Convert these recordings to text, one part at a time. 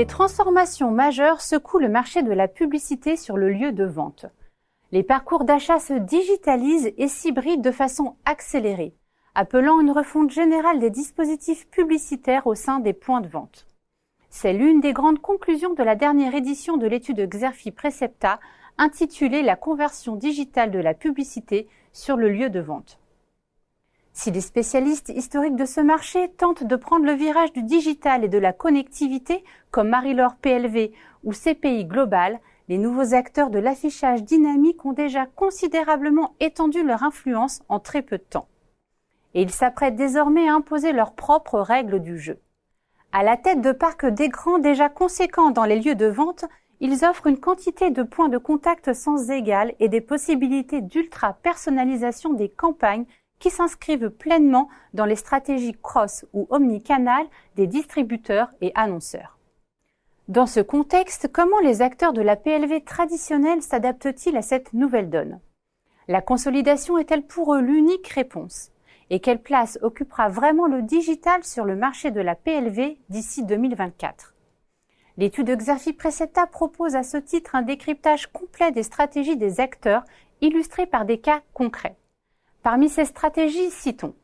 Des transformations majeures secouent le marché de la publicité sur le lieu de vente. Les parcours d'achat se digitalisent et s'hybrident de façon accélérée, appelant une refonte générale des dispositifs publicitaires au sein des points de vente. C'est l'une des grandes conclusions de la dernière édition de l'étude Xerfi Precepta intitulée « La conversion digitale de la publicité sur le lieu de vente ». Si les spécialistes historiques de ce marché tentent de prendre le virage du digital et de la connectivité, comme Marie-Laure PLV ou CPI Global, les nouveaux acteurs de l'affichage dynamique ont déjà considérablement étendu leur influence en très peu de temps. Et ils s'apprêtent désormais à imposer leurs propres règles du jeu. À la tête de parcs d'écrans déjà conséquents dans les lieux de vente, ils offrent une quantité de points de contact sans égal et des possibilités d'ultra-personnalisation des campagnes qui s'inscrivent pleinement dans les stratégies cross ou omnicanal des distributeurs et annonceurs. Dans ce contexte, comment les acteurs de la PLV traditionnelle s'adaptent-ils à cette nouvelle donne? La consolidation est-elle pour eux l'unique réponse? Et quelle place occupera vraiment le digital sur le marché de la PLV d'ici 2024? L'étude Xerfi Precepta propose à ce titre un décryptage complet des stratégies des acteurs illustré par des cas concrets. Parmi ces stratégies, citons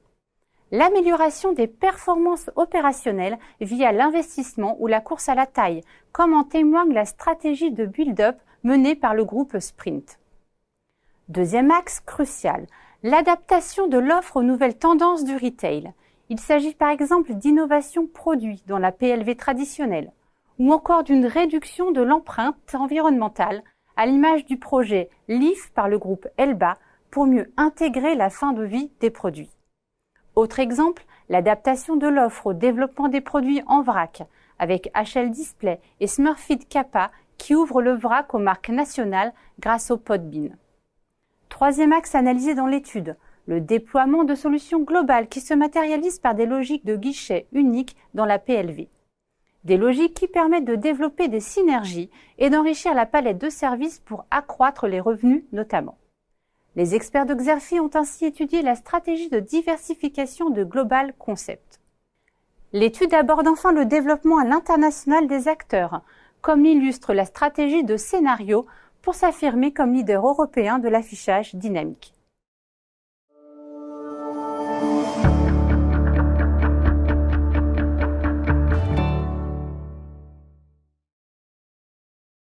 l'amélioration des performances opérationnelles via l'investissement ou la course à la taille, comme en témoigne la stratégie de build-up menée par le groupe Sprint. Deuxième axe crucial, l'adaptation de l'offre aux nouvelles tendances du retail. Il s'agit par exemple d'innovation produit dans la PLV traditionnelle, ou encore d'une réduction de l'empreinte environnementale, à l'image du projet LIF par le groupe Elba, pour mieux intégrer la fin de vie des produits. Autre exemple, l'adaptation de l'offre au développement des produits en vrac, avec HL Display et Smurfit Kappa qui ouvrent le vrac aux marques nationales grâce au Podbean. Troisième axe analysé dans l'étude, le déploiement de solutions globales qui se matérialisent par des logiques de guichet uniques dans la PLV. Des logiques qui permettent de développer des synergies et d'enrichir la palette de services pour accroître les revenus notamment. Les experts de Xerfi ont ainsi étudié la stratégie de diversification de Global Concept. L'étude aborde enfin le développement à l'international des acteurs, comme l'illustre la stratégie de Scénario pour s'affirmer comme leader européen de l'affichage dynamique.